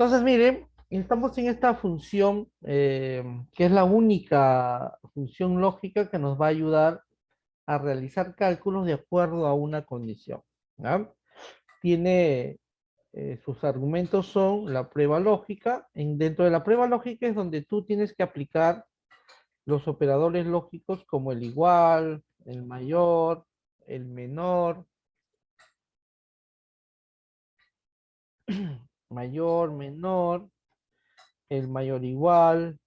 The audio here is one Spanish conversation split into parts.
Entonces, miren, estamos en esta función que es la única función lógica que nos va a ayudar a realizar cálculos de acuerdo a una condición. ¿Ya? Tiene sus argumentos son la prueba lógica. Dentro de la prueba lógica es donde tú tienes que aplicar los operadores lógicos como el igual, el mayor, el menor, mayor, menor, el mayor igual,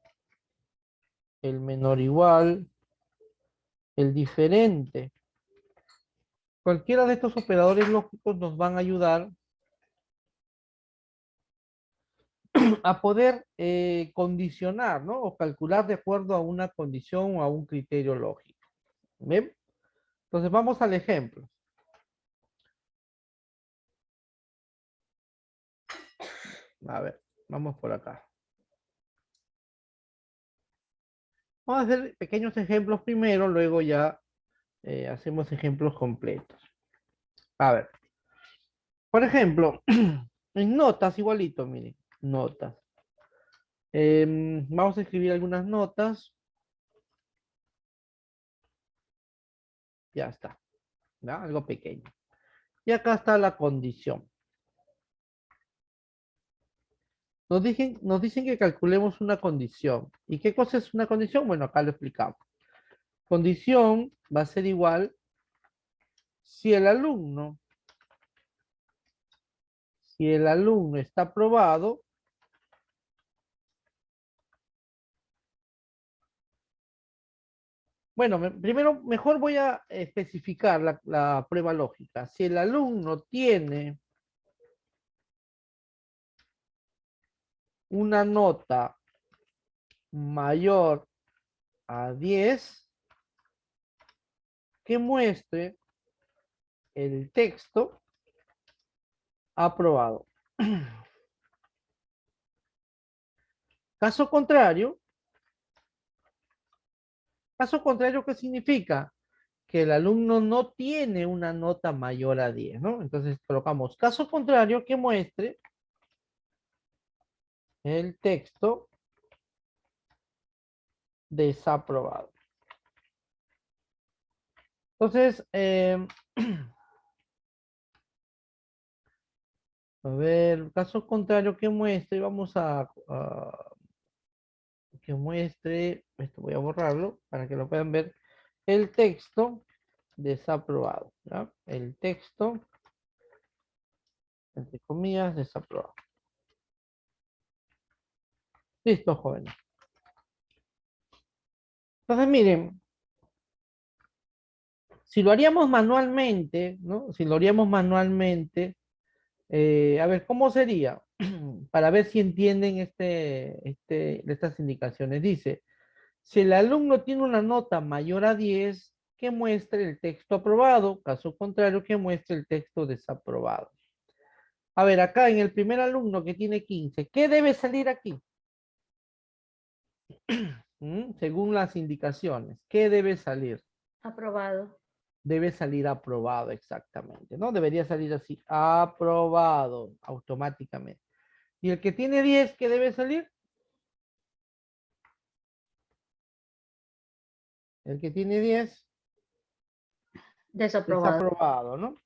el menor igual, el diferente. Cualquiera de estos operadores lógicos nos van a ayudar a poder condicionar, ¿no? O calcular de acuerdo a una condición o a un criterio lógico. ¿Bien? Entonces vamos al ejemplo. A ver, vamos por acá. Vamos a hacer pequeños ejemplos primero, luego ya hacemos ejemplos completos. A ver, por ejemplo, en notas igualito, miren, notas. Vamos a escribir algunas notas. Ya está, ¿ya? Algo pequeño. Y acá está la condición. Nos dicen que calculemos una condición. ¿Y qué cosa es una condición? Bueno, acá lo explicamos. Condición va a ser igual si el alumno está aprobado. Bueno, primero, mejor voy a especificar la prueba lógica. Si el alumno tiene una nota mayor a 10, que muestre el texto aprobado. Caso contrario, ¿qué significa? Que el alumno no tiene una nota mayor a 10, ¿no? Entonces colocamos caso contrario que muestre el texto desaprobado. Entonces, a ver, caso contrario que muestre, vamos a que muestre, esto voy a borrarlo para que lo puedan ver, el texto desaprobado, ¿ya? El texto, entre comillas, desaprobado. Listo, jóvenes. Entonces, miren, si lo haríamos manualmente, ¿no? Si lo haríamos manualmente, a ver, ¿cómo sería? Para ver si entienden estas indicaciones. Dice, si el alumno tiene una nota mayor a 10, que muestre el texto aprobado. Caso contrario, que muestre el texto desaprobado. A ver, acá en el primer alumno que tiene 15, ¿qué debe salir aquí? Según las indicaciones, ¿qué debe salir? Aprobado. Debe salir aprobado exactamente, ¿no? Debería salir así, aprobado automáticamente. ¿Y el que tiene 10, qué debe salir? El que tiene 10, Desaprobado. desaprobado, ¿no?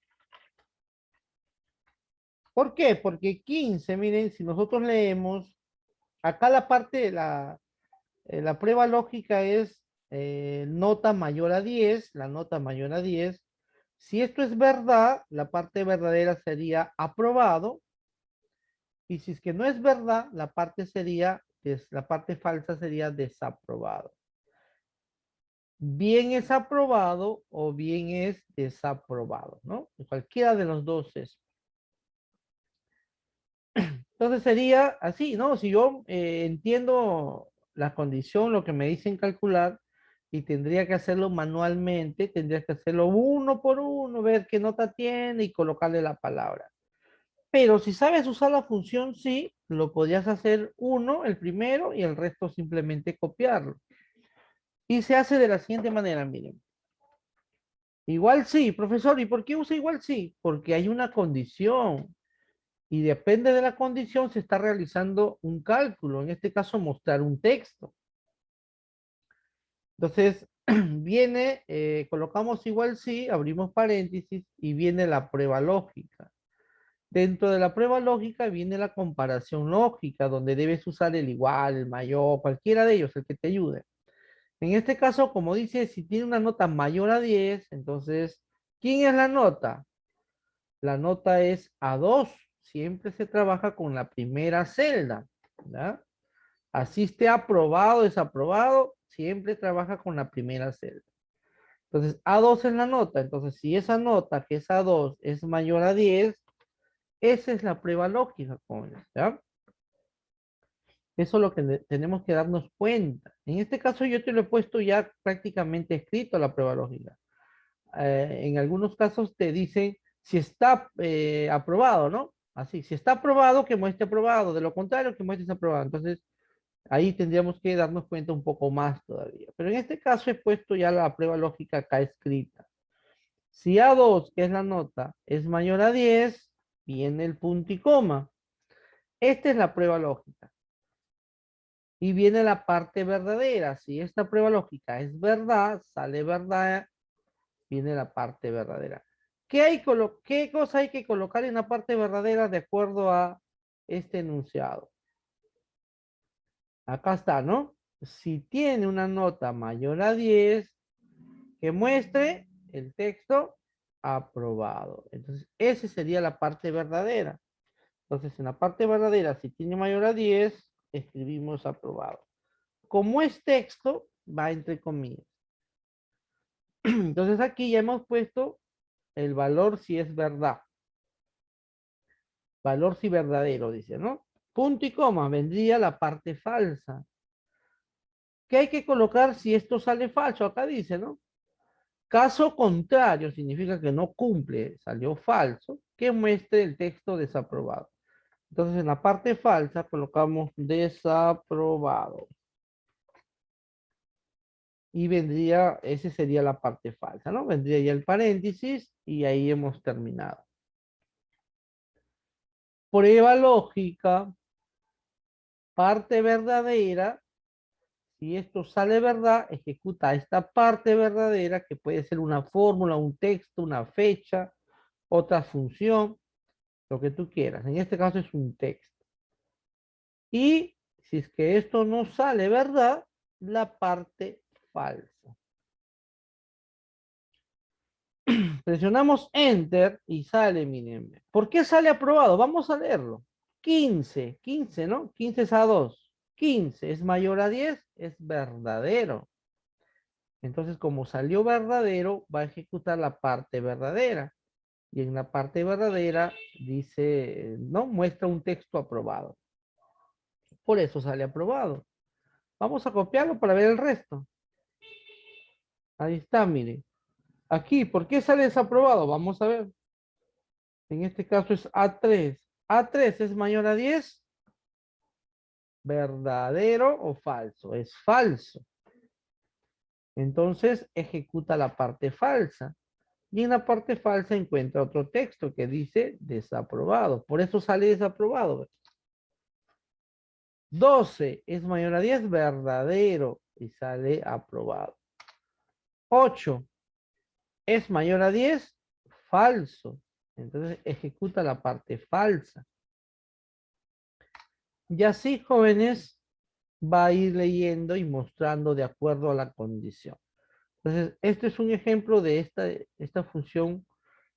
¿Por qué? Porque 15, miren, si nosotros leemos, acá la parte de la prueba lógica es nota mayor a 10, la nota mayor a 10. Si esto es verdad, la parte verdadera sería aprobado, y si es que no es verdad, la parte falsa sería desaprobado. Bien es aprobado o bien es desaprobado, ¿no? Cualquiera de los dos es. Entonces sería así, ¿no? Si yo entiendo la condición, lo que me dicen calcular, y tendría que hacerlo manualmente, tendría que hacerlo uno por uno, ver qué nota tiene y colocarle la palabra. Pero si sabes usar la función sí, lo podrías hacer uno, el primero, y el resto simplemente copiarlo. Y se hace de la siguiente manera, miren. Igual sí, profesor, ¿y por qué usa igual sí? Porque hay una condición. Y depende de la condición, se está realizando un cálculo, en este caso mostrar un texto. Entonces, viene, colocamos igual sí, abrimos paréntesis y viene la prueba lógica. Dentro de la prueba lógica viene la comparación lógica, donde debes usar el igual, el mayor, cualquiera de ellos, el que te ayude. En este caso, como dice, si tiene una nota mayor a 10, entonces, ¿quién es la nota? La nota es A2. Siempre se trabaja con la primera celda, ¿verdad? Así esté aprobado, desaprobado, siempre trabaja con la primera celda. Entonces, A2 es la nota. Entonces, si esa nota, que es A2, es mayor a 10, esa es la prueba lógica, jóvenes, ¿ya? Eso es lo que tenemos que darnos cuenta. En este caso, yo te lo he puesto ya prácticamente escrito la prueba lógica. En algunos casos te dicen si está aprobado, ¿no? Así, si está aprobado, que muestre aprobado. De lo contrario, que muestre aprobado. Entonces, ahí tendríamos que darnos cuenta un poco más todavía. Pero en este caso he puesto ya la prueba lógica acá escrita. Si A2, que es la nota, es mayor a 10, viene el punto y coma. Esta es la prueba lógica. Y viene la parte verdadera. Si esta prueba lógica es verdad, sale verdad, viene la parte verdadera. ¿Qué cosa hay que colocar en la parte verdadera de acuerdo a este enunciado? Acá está, ¿no? Si tiene una nota mayor a 10, que muestre el texto aprobado. Entonces, esa sería la parte verdadera. Entonces, en la parte verdadera, si tiene mayor a 10, escribimos aprobado. Como es texto, va entre comillas. Entonces, aquí ya hemos puesto el valor si es verdad. Valor si verdadero, dice, ¿no? Punto y coma, vendría la parte falsa. ¿Qué hay que colocar si esto sale falso? Acá dice, ¿no? Caso contrario significa que no cumple, salió falso, que muestre el texto desaprobado. Entonces en la parte falsa colocamos desaprobado. Y vendría, ese sería la parte falsa, ¿no? Vendría ya el paréntesis y ahí hemos terminado. Prueba lógica, parte verdadera. Si esto sale verdad, ejecuta esta parte verdadera, que puede ser una fórmula, un texto, una fecha, otra función, lo que tú quieras. En este caso es un texto. Y si es que esto no sale verdad, la parte falsa. Presionamos Enter y sale, miren. ¿Por qué sale aprobado? Vamos a leerlo. 15, 15, ¿no? 15 es A2. 15 es mayor a 10, es verdadero. Entonces, como salió verdadero, va a ejecutar la parte verdadera. Y en la parte verdadera dice, no, muestra un texto aprobado. Por eso sale aprobado. Vamos a copiarlo para ver el resto. Ahí está, mire. Aquí, ¿por qué sale desaprobado? Vamos a ver. En este caso es A3. ¿A3 es mayor a 10? ¿Verdadero o falso? Es falso. Entonces ejecuta la parte falsa. Y en la parte falsa encuentra otro texto que dice desaprobado. Por eso sale desaprobado. 12 es mayor a 10, verdadero. Y sale aprobado. 8 es mayor a 10, falso. Entonces ejecuta la parte falsa. Y así, jóvenes, va a ir leyendo y mostrando de acuerdo a la condición. Entonces, este es un ejemplo de esta función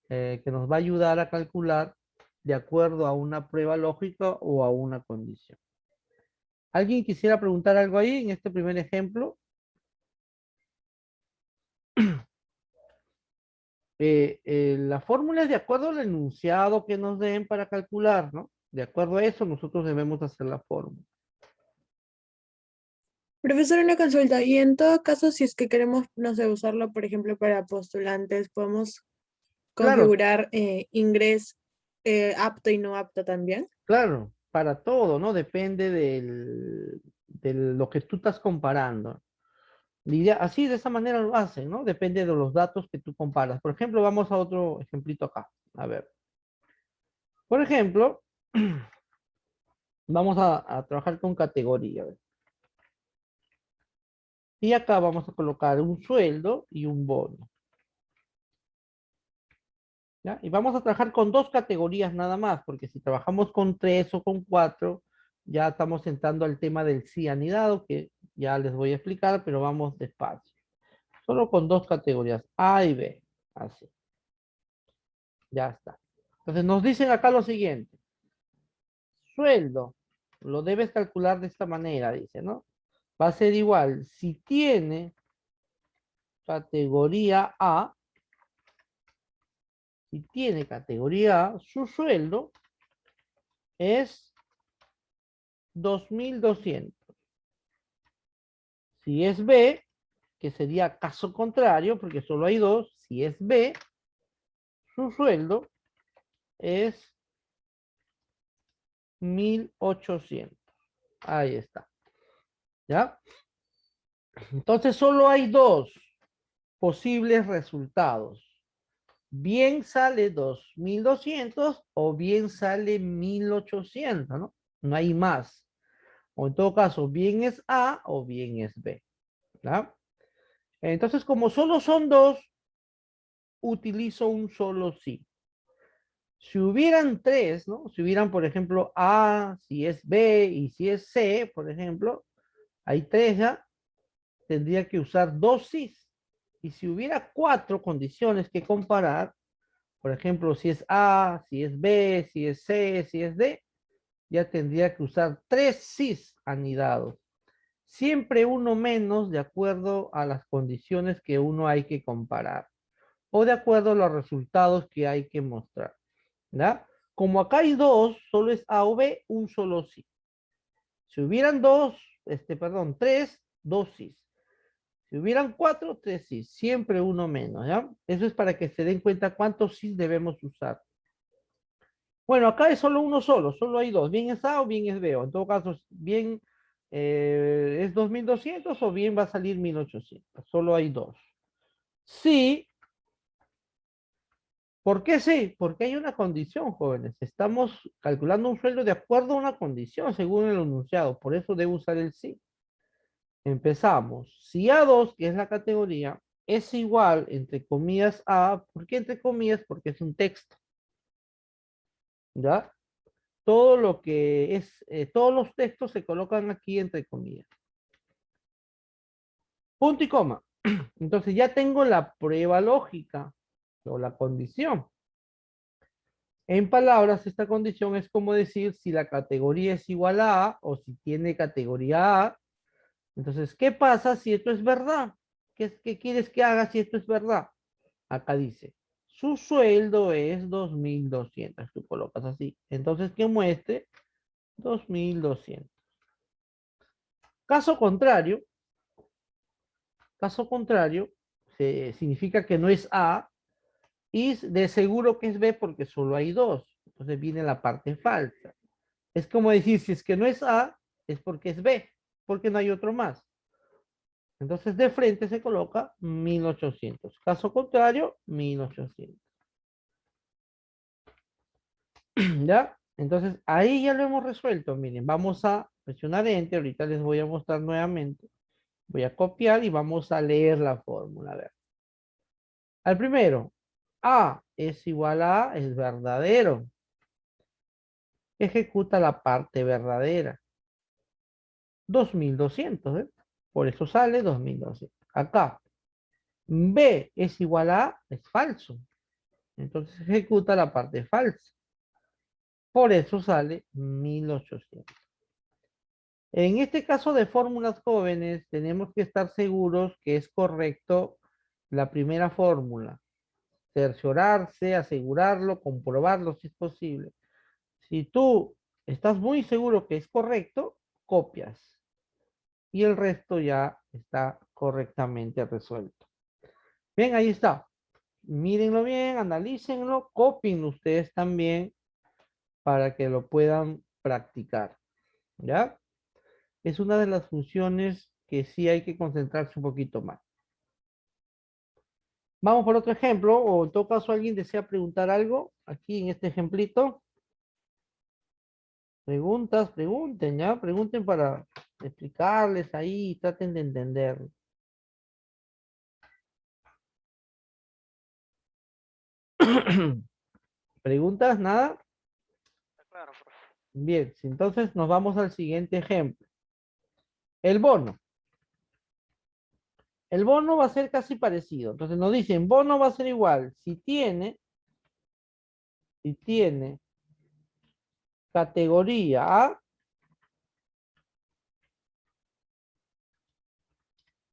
que nos va a ayudar a calcular de acuerdo a una prueba lógica o a una condición. ¿Alguien quisiera preguntar algo ahí en este primer ejemplo? La fórmula es de acuerdo al enunciado que nos den para calcular, ¿no? De acuerdo a eso, nosotros debemos hacer la fórmula. Profesor, una consulta. Y en todo caso, si es que queremos, no sé, usarlo, por ejemplo, para postulantes, podemos Claro, configurar ingres apto y no apto también. claro, para todo, ¿no? Depende de lo que tú estás comparando. Y así, de esa manera lo hacen, ¿no? Depende de los datos que tú comparas. Por ejemplo, vamos a otro ejemplito acá. A ver. Por ejemplo, Vamos a trabajar con categoría. ¿Ve? Y acá vamos a colocar un sueldo y un bono. ¿Ya? Y vamos a trabajar con dos categorías nada más, porque si trabajamos con tres o con cuatro, ya estamos entrando al tema del sí anidado, que ya les voy a explicar, pero vamos despacio. Solo con dos categorías, A y B. Así, ya está. Entonces nos dicen acá lo siguiente. Sueldo, lo debes calcular de esta manera, dice, ¿no? Va a ser igual, si tiene categoría A, si tiene categoría A, su sueldo es 2.200. Si es B, que sería caso contrario, porque solo hay dos, si es B, su sueldo es 1.800. Ahí está. ¿Ya? Entonces solo hay dos posibles resultados. Bien sale 2.200 o bien sale 1.800, ¿no? No hay más. O en todo caso, bien es A o bien es B. ¿Ya? Entonces, como solo son dos, utilizo un solo sí. Si hubieran tres, ¿no? Si hubieran, por ejemplo, A, si es B y si es C, por ejemplo, hay tres ya, tendría que usar dos sí. Y si hubiera cuatro condiciones que comparar, por ejemplo, si es A, si es B, si es C, si es D, ya tendría que usar tres sís anidados. Siempre uno menos de acuerdo a las condiciones que uno hay que comparar o de acuerdo a los resultados que hay que mostrar. ¿Ya? Como acá hay dos, solo es A o B, un solo sí. Si hubieran dos, perdón, tres, dos sí. Si hubieran cuatro, tres sí. Siempre uno menos, ¿ya? Eso es para que se den cuenta cuántos sí debemos usar. Bueno, acá es solo uno solo hay dos. Bien es A o bien es B. O en todo caso, bien es 2.200 o bien va a salir 1.800. Solo hay dos. Sí. ¿Por qué sí? Porque hay una condición, jóvenes. Estamos calculando un sueldo de acuerdo a una condición, según el enunciado. Por eso debo usar el sí. Empezamos. Si A2, que es la categoría, es igual, entre comillas, a, ¿por qué entre comillas? Porque es un texto. ¿Ya? Todo lo que es, todos los textos se colocan aquí entre comillas. Punto y coma. Entonces ya tengo la prueba lógica o la condición. En palabras, esta condición es como decir si la categoría es igual a A o si tiene categoría A. Entonces, ¿qué pasa si esto es verdad? ¿Qué quieres que haga si esto es verdad? Acá dice, su sueldo es 2.200. Tú colocas así. Entonces, que muestre 2.200. Caso contrario, significa que no es A y de seguro que es B porque solo hay dos. Entonces viene la parte falsa. Es como decir, si es que no es A, es porque es B, porque no hay otro más. Entonces de frente se coloca 1.800. Caso contrario, 1.800. ¿Ya? Entonces ahí ya lo hemos resuelto. Miren, vamos a presionar Enter. Ahorita les voy a mostrar nuevamente. Voy a copiar y vamos a leer la fórmula. A ver. Al primero, A es igual a A, es verdadero. Ejecuta la parte verdadera. 2.200, ¿eh? Por eso sale 2.200. Acá, B es igual a A, es falso. Entonces ejecuta la parte falsa. Por eso sale 1.800. En este caso de fórmulas jóvenes, tenemos que estar seguros que es correcto la primera fórmula. Cerciorarse, asegurarlo, comprobarlo si es posible. Si tú estás muy seguro que es correcto, copias. Y el resto ya está correctamente resuelto. Bien, ahí está. Mírenlo bien, analícenlo, copien ustedes también para que lo puedan practicar. ¿Ya? Es una de las funciones que sí hay que concentrarse un poquito más. Vamos por otro ejemplo, o en todo caso alguien desea preguntar algo aquí en este ejemplito. Preguntas, pregunten, ¿ya? Pregunten para explicarles ahí, traten de entender. ¿Preguntas? ¿Nada? Está claro, profe. Bien, entonces nos vamos al siguiente ejemplo. El bono. El bono va a ser casi parecido. Entonces nos dicen, bono va a ser igual si tiene categoría A,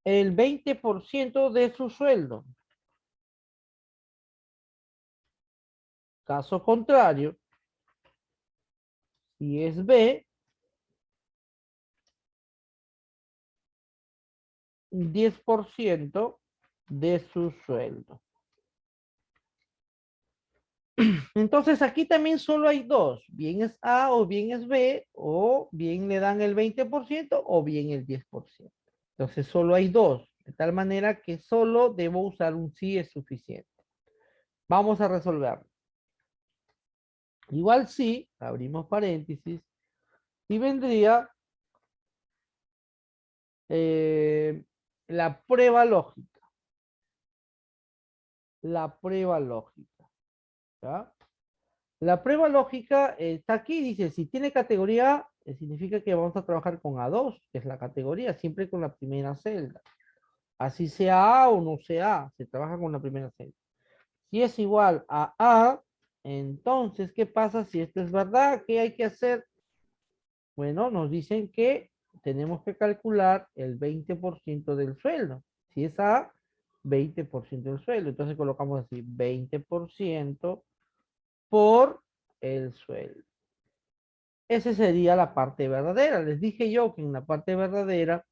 el 20% de su sueldo. Caso contrario, si es B, 10% de su sueldo. Entonces aquí también solo hay dos, bien es A o bien es B, o bien le dan el 20% o bien el 10%. Entonces solo hay dos, de tal manera que solo debo usar un sí es suficiente. Vamos a resolverlo. Igual sí, abrimos paréntesis, y vendría eh, la prueba lógica. La prueba lógica. ¿Ya? La prueba lógica está aquí, dice, si tiene categoría A, significa que vamos a trabajar con A2, que es la categoría, siempre con la primera celda. Así sea A o no sea A, se trabaja con la primera celda. Si es igual a A, entonces, ¿qué pasa si esto es verdad? ¿Qué hay que hacer? Bueno, nos dicen que tenemos que calcular el 20% del sueldo. Si es A, 20% del sueldo. Entonces colocamos así, 20% por el sueldo. Esa sería la parte verdadera. Les dije yo que en la parte verdadera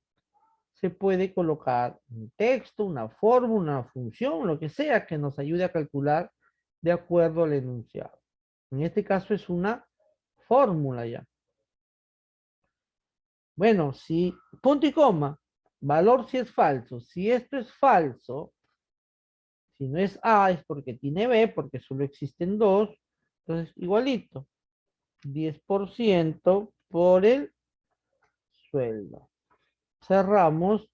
se puede colocar un texto, una fórmula, una función, lo que sea que nos ayude a calcular de acuerdo al enunciado. En este caso es una fórmula ya. Bueno, si punto y coma, valor si es falso. Si esto es falso, si no es A es porque tiene B, porque solo existen dos. Entonces, igualito. 10% por el sueldo. Cerramos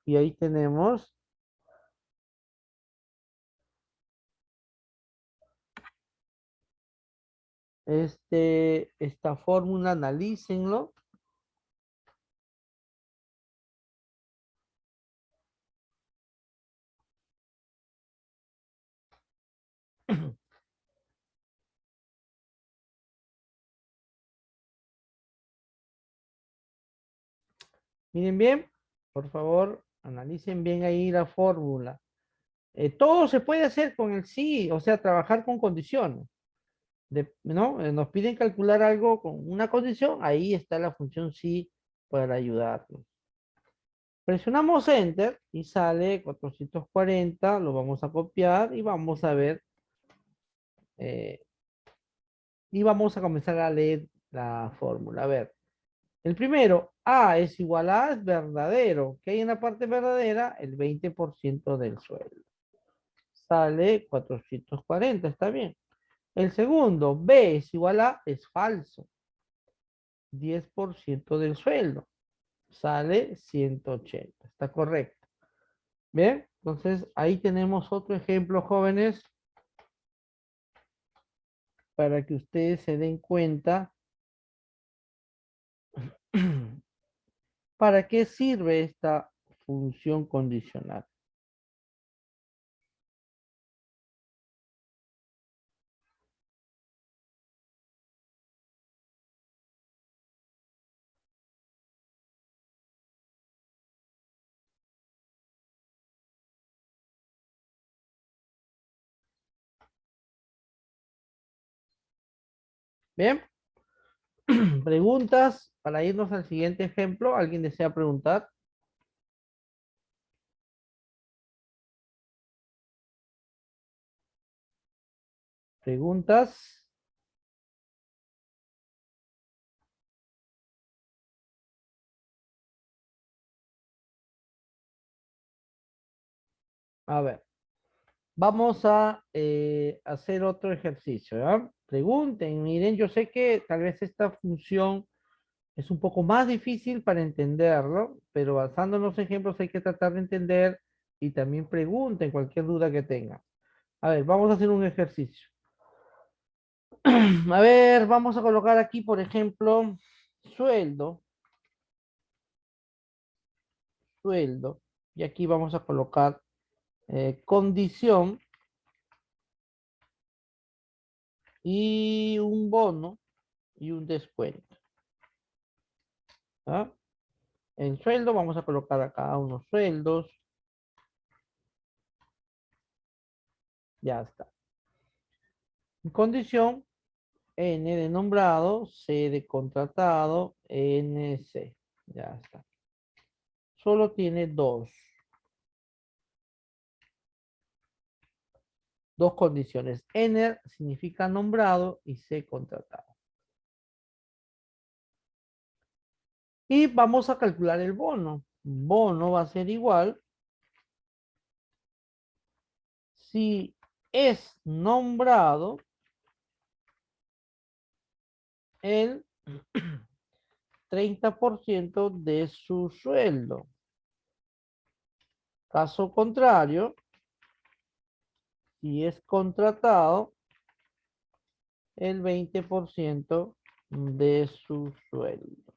y ahí tenemos esta fórmula, analícenlo. Miren bien, por favor, analicen bien ahí la fórmula. Todo se puede hacer con el sí, o sea, trabajar con condiciones. ¿No? Nos piden calcular algo con una condición, ahí está la función sí para ayudarnos. Presionamos Enter y sale 440, lo vamos a copiar y vamos a ver, eh, y vamos a comenzar a leer la fórmula. A ver, el primero, A es igual a es verdadero. ¿Qué hay en la parte verdadera? El 20% del sueldo. Sale 440, está bien. El segundo, B es igual a es falso. 10% del sueldo. Sale 180. Está correcto. Bien, entonces ahí tenemos otro ejemplo, jóvenes, para que ustedes se den cuenta para qué sirve esta función condicional. Bien, preguntas para irnos al siguiente ejemplo. ¿Alguien desea preguntar? ¿Preguntas? A ver, vamos a hacer otro ejercicio, ¿ya? Pregunten, miren, yo sé que tal vez esta función es un poco más difícil para entenderlo, pero basando en los ejemplos hay que tratar de entender y también pregunten cualquier duda que tengan. A ver, vamos a hacer un ejercicio. A ver, vamos a colocar aquí, por ejemplo, sueldo, sueldo, y aquí vamos a colocar condición y un bono y un descuento. ¿Ah? En sueldo vamos a colocar acá unos sueldos. Ya está. En condición, N de nombrado, C de contratado, NC. Ya está. Solo tiene dos condiciones. N significa nombrado y C contratado. Y vamos a calcular el bono. Bono va a ser igual si es nombrado el 30% de su sueldo. Caso contrario, si es contratado, el 20% de su sueldo.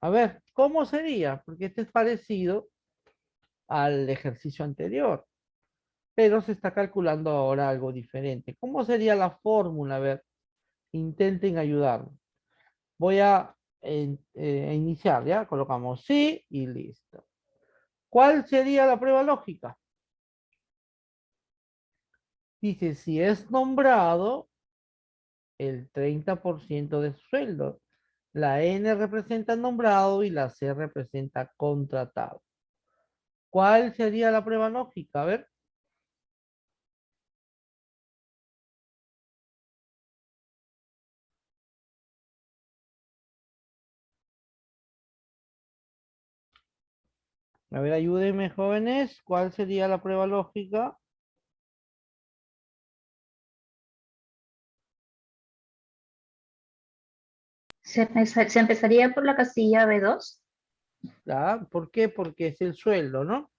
A ver, ¿cómo sería? Porque este es parecido al ejercicio anterior, pero se está calculando ahora algo diferente. ¿Cómo sería la fórmula? A ver, intenten ayudarme. Voy a iniciar, ¿ya? Colocamos sí y listo. ¿Cuál sería la prueba lógica? Dice, si es nombrado, el 30% de su sueldo. La N representa nombrado y la C representa contratado. ¿Cuál sería la prueba lógica? A ver. A ver, ayúdenme, jóvenes. ¿Cuál sería la prueba lógica? Se empezaría por la casilla B2. ¿Ah? ¿Por qué? Porque es el sueldo, ¿no?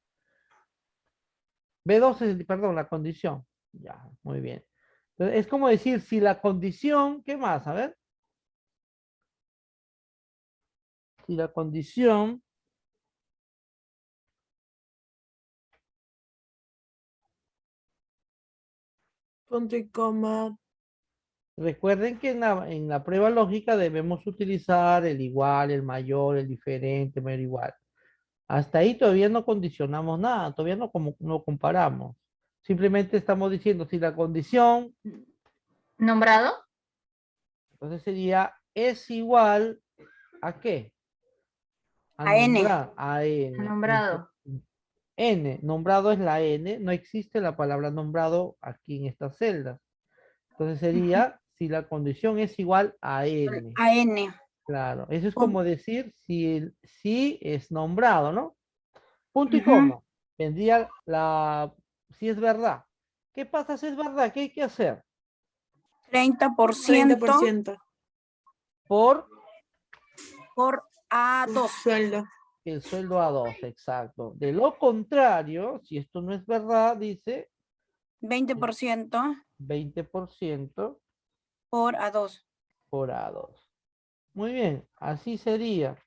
B2 es, perdón, la condición. Ya, muy bien. Entonces, es como decir, si la condición, ¿qué más? A ver. Si la condición, Punto y coma. recuerden que en la prueba lógica debemos utilizar el igual, el mayor, el diferente, mayor igual. Hasta ahí todavía no condicionamos nada, todavía no comparamos. Simplemente estamos diciendo si la condición, Nombrado. entonces sería es igual a qué? A A N. nombrar, a N. Nombrado. N, nombrado es la N, no existe la palabra nombrado aquí en estas celdas. Entonces sería si la condición es igual a N. A N. Claro, eso es Pun- como decir si es nombrado, ¿no? Punto y Ujú. coma. Vendría si es verdad. ¿Qué pasa si es verdad? ¿Qué hay que hacer? 30% 30% Por por A2. sueldo. el sueldo a 2, exacto. De lo contrario, si esto no es verdad, dice 20% 20% por A2. por A2. Muy bien, así sería.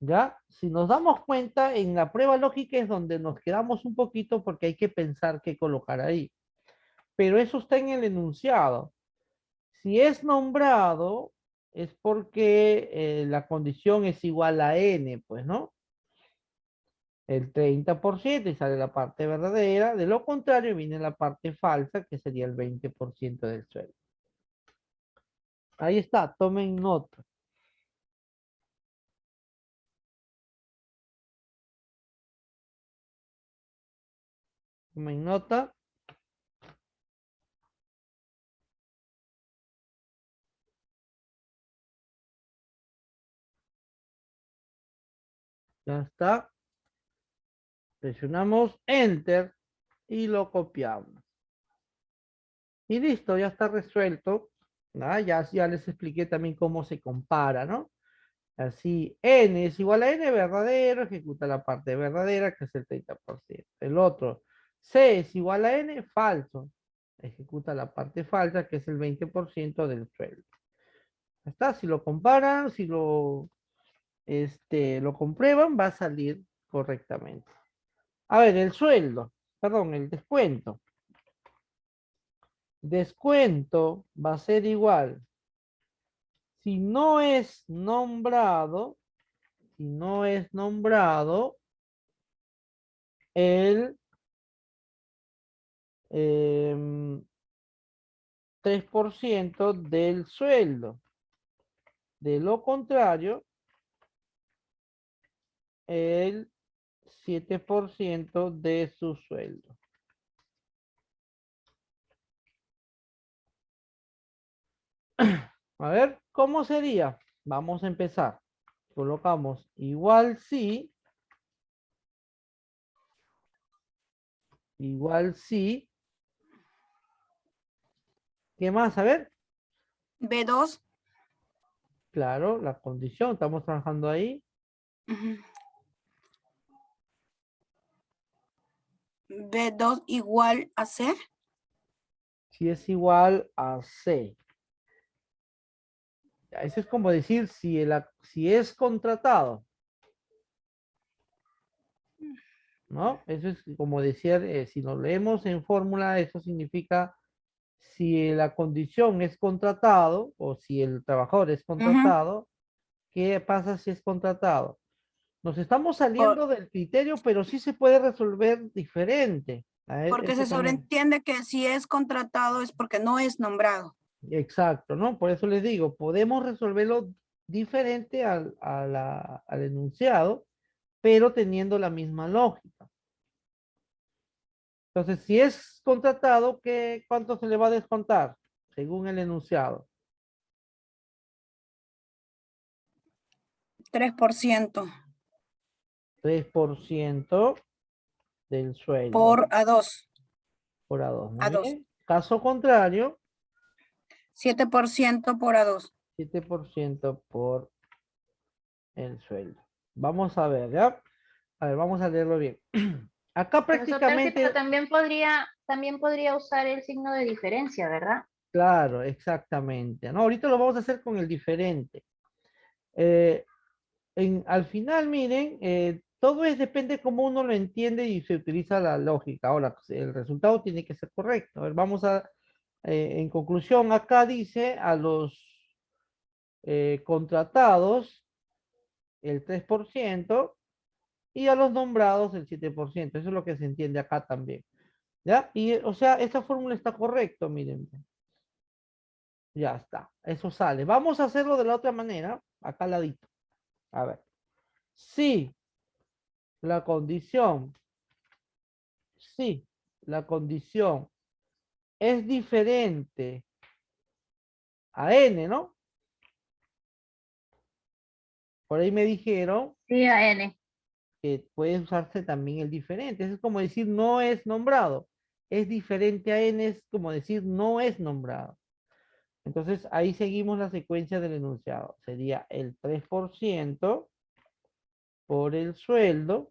¿Ya? Si nos damos cuenta, en la prueba lógica es donde nos quedamos un poquito porque hay que pensar qué colocar ahí. Pero eso está en el enunciado. Si es nombrado, es porque la condición es igual a n, pues, ¿no? El 30% y sale la parte verdadera. De lo contrario, viene la parte falsa, que sería el 20% del sueldo. Ahí está, tomen nota. Tomen nota. Ya está. Presionamos Enter y lo copiamos. Y listo, ya está resuelto. ¿No? Ya les expliqué también cómo se compara, ¿no? Así, n es igual a n verdadero, ejecuta la parte verdadera, que es el 30%. El otro, c es igual a n falso, ejecuta la parte falsa, que es el 20% del sueldo. Ya está, si lo comparan, si lo comprueban, va a salir correctamente. A ver, el sueldo, perdón, el descuento. Descuento va a ser igual. Si no es nombrado, el 3% del sueldo. De lo contrario, el 7% de su sueldo. A ver, ¿cómo sería? Vamos a empezar. Colocamos igual sí. Igual sí. ¿Qué más? A ver. B2. Claro, la condición. Estamos trabajando ahí. Ujú. B2 igual a C. Si es igual a C. Ya, eso es como decir si es contratado. ¿No? Eso es como decir, si lo leemos en fórmula, eso significa si la condición es contratado o si el trabajador es Ujú. contratado, ¿qué pasa si es contratado? Nos estamos Por- saliendo del criterio, pero sí se puede resolver diferente. A ver, porque se también. sobreentiende que si es contratado es porque no es nombrado. Exacto, ¿no? Por eso les digo, podemos resolverlo diferente al enunciado, pero teniendo la misma lógica. Entonces, si es contratado, ¿cuánto se le va a descontar? Según el enunciado. 3% 3% del sueldo por A2. por A2. Muy A2. bien. Caso contrario, 7% por A2. 7% por el sueldo. Vamos a ver, ¿ya? A ver, vamos a leerlo bien. Acá Profesor Percy, pero prácticamente, también podría usar el signo de diferencia, ¿verdad? claro, exactamente. No, ahorita lo vamos a hacer con el diferente. Eh, al final, miren, todo depende cómo uno lo entiende y se utiliza la lógica. Ahora, pues, el resultado tiene que ser correcto. A ver, en conclusión, acá dice a los contratados el 3% y a los nombrados el 7%. Eso es lo que se entiende acá también. ¿Ya? Y, o sea, esta fórmula está correcta, miren. Ya está, eso sale. Vamos a hacerlo de la otra manera, acá al ladito. A ver. Si la condición, si la condición es diferente a n, ¿no? Por ahí me dijeron Sí, a N. que puede usarse también el diferente. Eso es como decir no es nombrado. Es diferente a n, es como decir no es nombrado. Entonces ahí seguimos la secuencia del enunciado. Sería el 3% por el sueldo.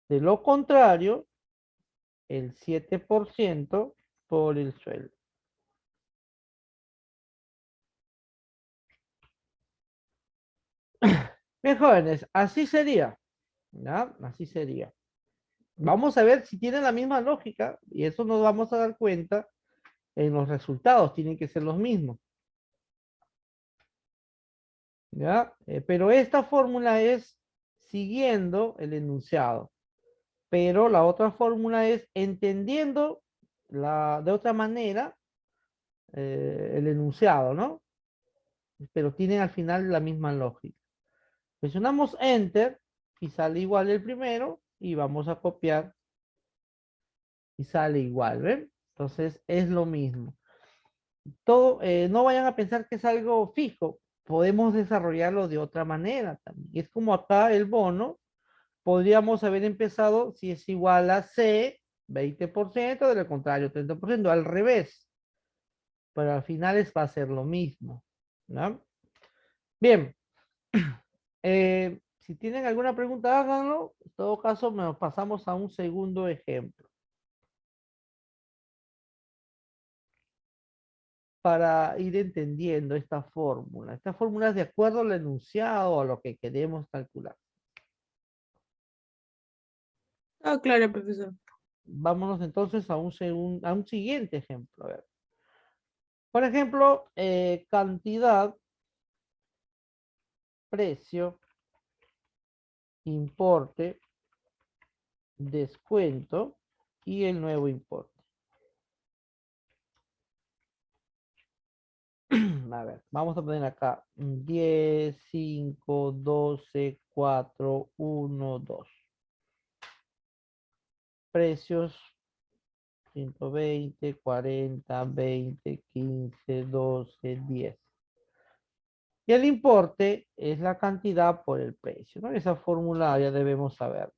De lo contrario, el 7% por el sueldo. Bien, jóvenes, así sería. ¿Ya? Así sería. Vamos a ver si tiene la misma lógica y eso nos vamos a dar cuenta en los resultados. Tienen que ser los mismos. ¿Ya? Pero esta fórmula es siguiendo el enunciado. Pero la otra fórmula es entendiendo de otra manera el enunciado, ¿no? Pero tienen al final la misma lógica. Presionamos Enter y sale igual el primero y vamos a copiar y sale igual, ¿ven? Entonces es lo mismo. Todo, no vayan a pensar que es algo fijo, podemos desarrollarlo de otra manera también. Es como acá el bono, podríamos haber empezado si es igual a C, 20%, de lo contrario, 30%, al revés. pero al final va a ser lo mismo, ¿no? Bien. Si tienen alguna pregunta, háganlo. En todo caso, nos pasamos a un segundo ejemplo. Para ir entendiendo esta fórmula. Esta fórmula es de acuerdo al enunciado o a lo que queremos calcular. Ah, claro, profesor. Vámonos entonces a un siguiente ejemplo. A ver. Por ejemplo, cantidad, precio, importe, descuento y el nuevo importe. A ver, vamos a poner acá 10, 5, 12, 4, 1, 2. Precios 120, 40, 20, 15, 12, 10. Y el importe es la cantidad por el precio, ¿no? Esa fórmula ya debemos saber.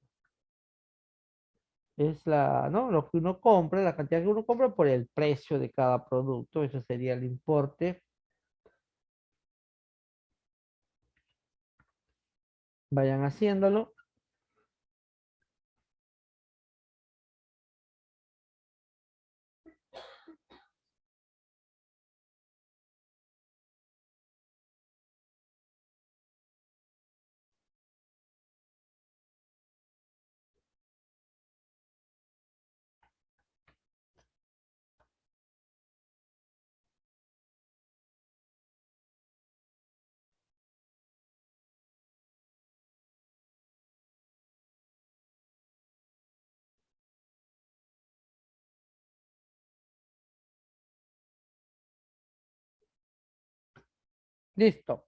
Es ¿no? Lo que uno compra, la cantidad que uno compra por el precio de cada producto. Eso sería el importe. Vayan haciéndolo. Listo.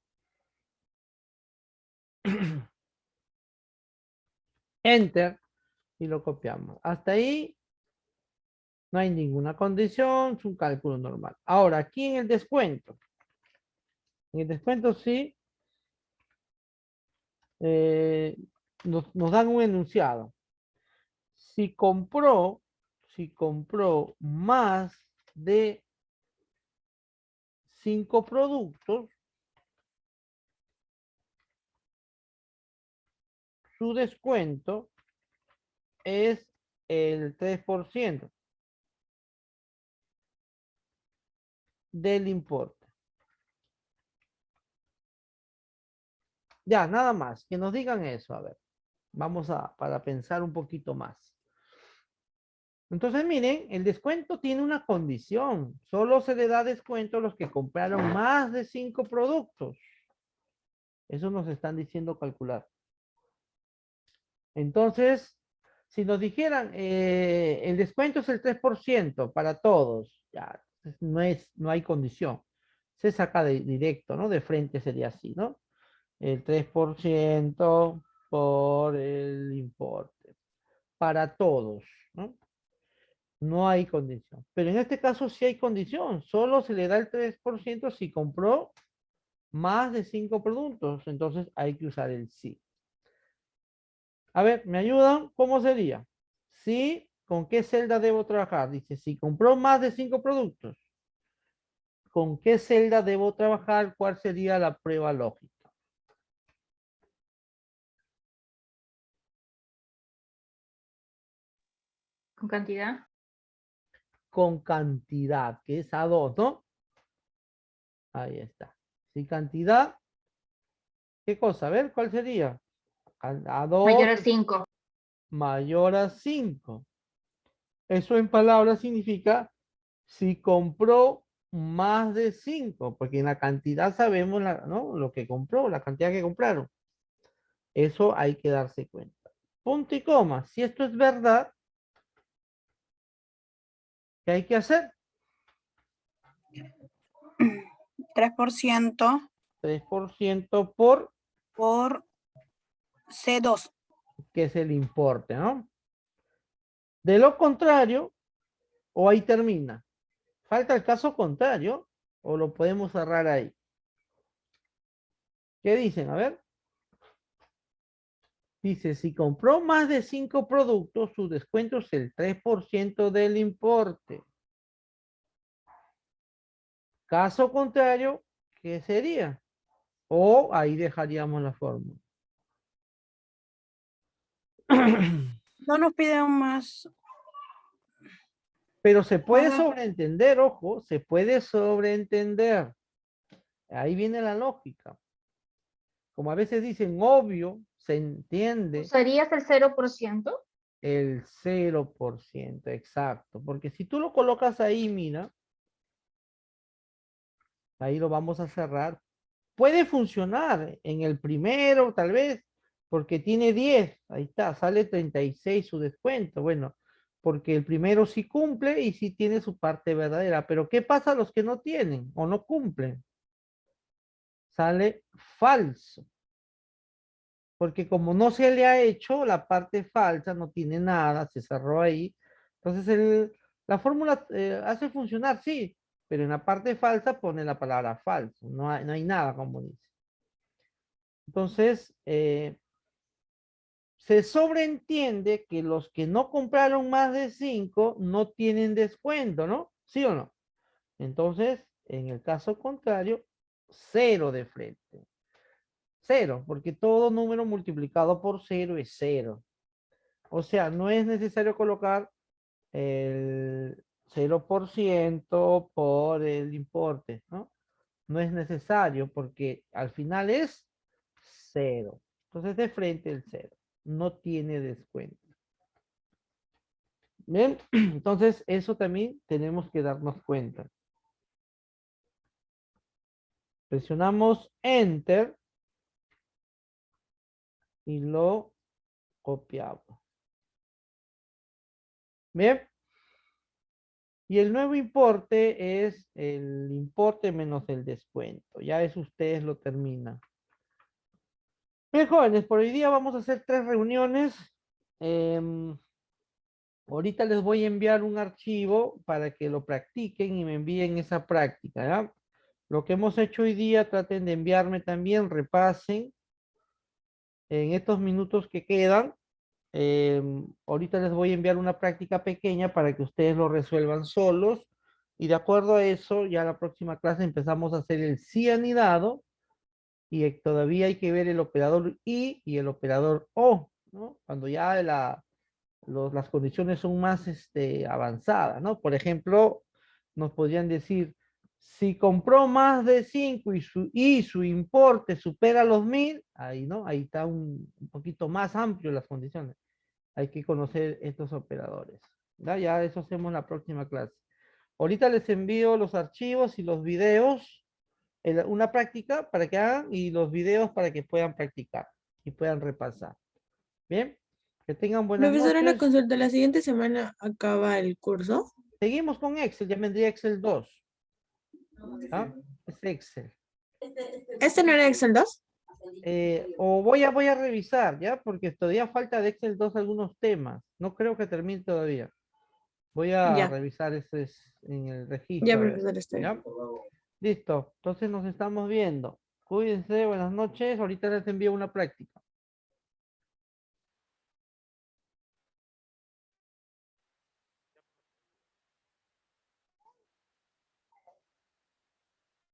Enter. Y lo copiamos. Hasta ahí no hay ninguna condición, es un cálculo normal. Ahora, aquí en el descuento. En el descuento sí nos dan un enunciado. Si compró más de 5 productos, su descuento es el 3% del importe. Ya, nada más, que nos digan eso. A ver, para pensar un poquito más. Entonces, miren, el descuento tiene una condición. Solo se le da descuento a los que compraron más de 5 productos. Eso nos están diciendo calcular. Entonces, si nos dijeran, el descuento es el 3% para todos, ya, no hay condición. Se saca directo, ¿no? De frente sería así, ¿no? El 3% por el importe. Para todos, ¿no? No hay condición. Pero en este caso sí hay condición. Solo se le da el 3% si compró más de 5 productos. Entonces hay que usar el sí. A ver, ¿me ayudan? ¿Cómo sería? Sí, ¿con qué celda debo trabajar? Dice, si compró más de 5 productos, ¿con qué celda debo trabajar? ¿Cuál sería la prueba lógica? Con cantidad. Con cantidad, que es A2, ¿no? Ahí está. Si cantidad, ¿qué cosa? A ver, ¿cuál sería? A2 Mayor a 5. mayor a 5. Eso en palabras significa si compró más de 5, porque en la cantidad sabemos ¿no? Lo que compró, la cantidad que compraron. Eso hay que darse cuenta. Punto y coma. Si esto es verdad, ¿qué hay que hacer? 3% 3% por, por C2. que es el importe, ¿no? De lo contrario, o ahí termina. Falta el caso contrario, o lo podemos cerrar ahí. ¿Qué dicen? A ver. Dice, si compró más de 5 productos, su descuento es el 3% del importe. Caso contrario, ¿qué sería? O ahí dejaríamos la fórmula. No nos piden más. Pero se puede Ajá. sobreentender, ojo, se puede sobreentender. Ahí viene la lógica. Como a veces dicen obvio, se entiende ¿Usarías el 0%? el 0%, exacto. Porque si tú lo colocas ahí, mira, ahí lo vamos a cerrar. Puede funcionar en el primero, tal vez, porque tiene 10. Ahí está, sale 36 su descuento. Bueno, porque el primero sí cumple y sí tiene su parte verdadera. Pero ¿qué pasa a los que no tienen o no cumplen? Sale falso. Porque como no se le ha hecho la parte falsa, no tiene nada, se cerró ahí. Entonces la fórmula hace funcionar, sí, pero en la parte falsa pone la palabra falso. No hay nada, como dice. Entonces, se sobreentiende que los que no compraron más de 5 no tienen descuento, ¿no? ¿Sí o no? Entonces, en el caso contrario, 0 de frente. 0, porque todo número multiplicado por 0 es 0. O sea, no es necesario colocar el 0% por el importe, ¿no? No es necesario porque al final es 0. Entonces, de frente el 0. No tiene descuento. Bien, entonces eso también tenemos que darnos cuenta. Presionamos Enter y lo copiamos. Bien. Y el nuevo importe es el importe menos el descuento. Ya eso ustedes lo terminan. Bien, jóvenes, por hoy día vamos a hacer 3 reuniones. Ahorita les voy a enviar un archivo para que lo practiquen y me envíen esa práctica, ¿ya? Lo que hemos hecho hoy día, traten de enviarme también, repasen en estos minutos que quedan. Ahorita les voy a enviar una práctica pequeña para que ustedes lo resuelvan solos. Y de acuerdo a eso, ya la próxima clase empezamos a hacer el sí anidado. Y todavía hay que ver el operador y el operador o, ¿no? Cuando ya las condiciones son más avanzadas, ¿no? Por ejemplo, nos podrían decir, si compró más de 5 y su importe supera los 1000, ahí, ¿no? Ahí está un poquito más amplio las condiciones. Hay que conocer estos operadores. ¿Ya? Ya eso hacemos en la próxima clase. Ahorita les envío los archivos y los videos, una práctica para que hagan y los videos para que puedan practicar y puedan repasar. Bien, que tengan buenas Profesora, una noches. consulta. ¿La siguiente semana acaba el curso? Seguimos con Excel, ya vendría Excel 2. ¿Ah? Es Excel. ¿Este no era Excel 2? O voy a revisar, ¿ya? Porque todavía falta de Excel 2 algunos temas. No creo que termine todavía. Voy a Ya, revisar ese en el ya, registro, a ver. profesora, está bien. ¿Ya? Listo. Entonces nos estamos viendo. Cuídense, buenas noches. Ahorita les envío una práctica.